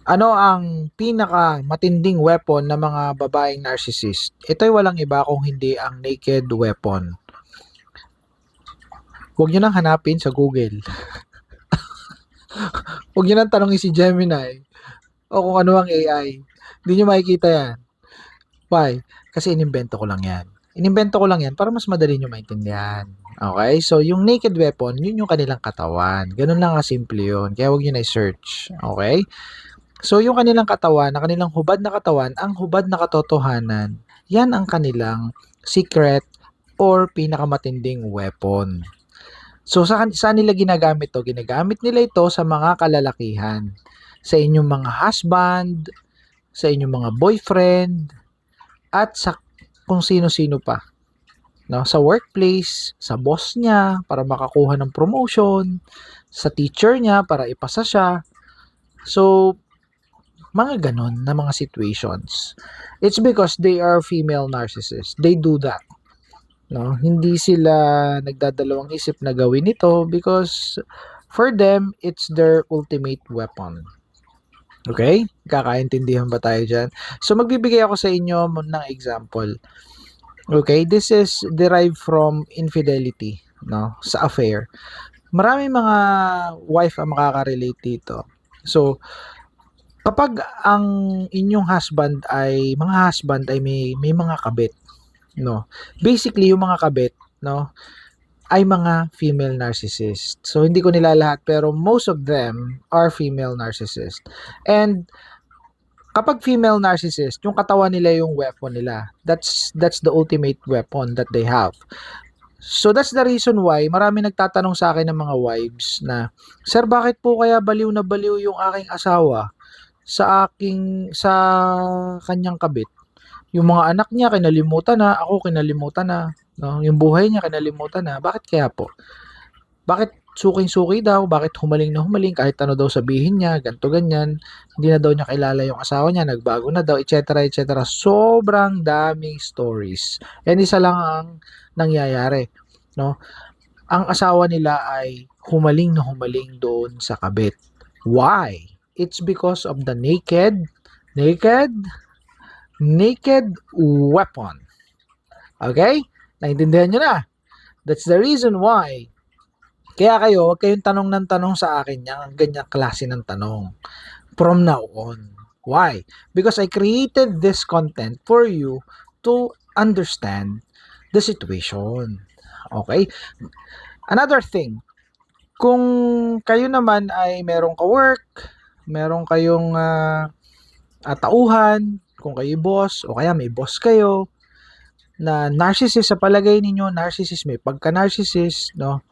Ano ang pinakamatinding weapon ng mga babaeng narcissist? Ito'y walang iba kung hindi ang naked weapon. Huwag niyo nang hanapin sa Google. Huwag niyo nang tanongin si Gemini o kung ano ang AI. Hindi niyo makikita yan. Why? Kasi inimbento ko lang yan. Inimbento ko lang yan para mas madali niyo maintindihan. Okay? So, yung naked weapon, yun yung kanilang katawan. Ganun lang kasimple yun. Kaya huwag niyo na i-search. Okay? So, yung kanilang katawan, na kanilang hubad na katawan, ang hubad na katotohanan, yan ang kanilang secret or pinakamatinding weapon. So, saan nila ginagamit to? Ginagamit nila ito sa mga kalalakihan. Sa inyong mga husband, sa inyong mga boyfriend, at sa kung sino-sino pa. No? Sa workplace, sa boss niya para makakuha ng promotion, sa teacher niya para ipasa siya. So, mga ganon na mga situations. It's because they are female narcissists. They do that. No? Hindi sila nagdadalawang isip na gawin ito because for them, it's their ultimate weapon. Okay? Kakaintindihan ba tayo dyan? So, magbibigay ako sa inyo ng example. Okay? This is derived from infidelity, no? Sa affair. Maraming mga wife ang makaka-relate dito. So, kapag ang inyong husband ay may mga kabit, no? Basically, yung mga kabit, no, ay mga female narcissist. So, hindi ko nilalahat, pero most of them are female narcissist. And kapag female narcissist, yung katawan nila yung weapon nila. That's the ultimate weapon that they have. So that's the reason why marami nagtatanong sa akin ng mga wives na, "Sir, bakit po kaya baliw na baliw yung aking asawa sa kanyang kabit? Yung mga anak niya kinalimutan na, ako kinalimutan na, no? Yung buhay niya kinalimutan na. Bakit kaya po? Bakit suking-suki daw? Bakit humaling na humaling kahit ano daw sabihin niya, ganto ganyan. Hindi na daw niya kilala yung asawa niya, nagbago na daw, etc. etc. Sobrang daming stories. And isa lang ang nangyayari, no? Ang asawa nila ay humaling na humaling doon sa kabit. Why? It's because of the naked naked weapon. Okay? Naintindihan nyo na? That's the reason why. Kaya kayo, huwag kayong tanong ng tanong sa akin yung ganyang klase ng tanong from now on. Why? Because I created this content for you to understand the situation. Okay? Another thing, kung kayo naman ay merong ka-work, meron kayong tauhan, kung kayo boss, o kaya may boss kayo, na narcissist sa palagay ninyo, narcissist, may pagka-narcissist, no?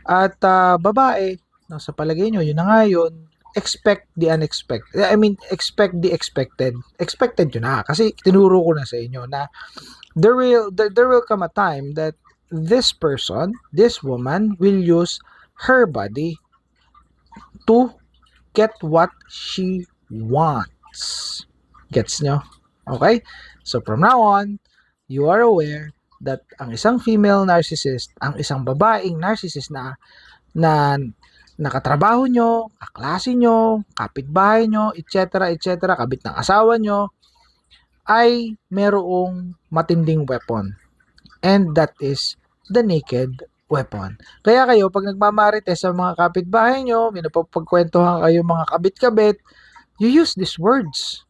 At babae, no, sa palagay nyo, yun na nga yun, expect the unexpected. I mean, expect the expected. Expected yun na. Kasi tinuro ko na sa inyo na there will come a time that this person, this woman, will use her body to get what she wants. Gets nyo? Okay? So from now on, you are aware that ang isang female narcissist, ang isang babaeng narcissist na nakatrabaho nyo, kaklase nyo, kapitbahay nyo, etc., etc., kabit ng asawa nyo, ay merong matinding weapon. And that is the naked weapon. Kaya kayo, pag nagmamarites sa mga kapitbahay nyo, may napapagkwentuhan kayo mga kabit-kabit, you use these words.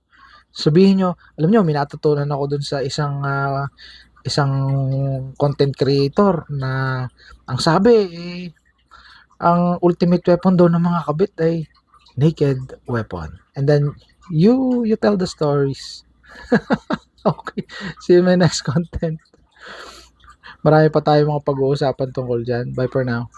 Sabihin nyo, alam nyo, may natutunan ako dun sa isang content creator na ang sabi, ang ultimate weapon daw ng mga kabit ay naked weapon. And then, you tell the stories. Okay. See you in my next content. Marami pa tayo mga pag-uusapan tungkol dyan. Bye for now.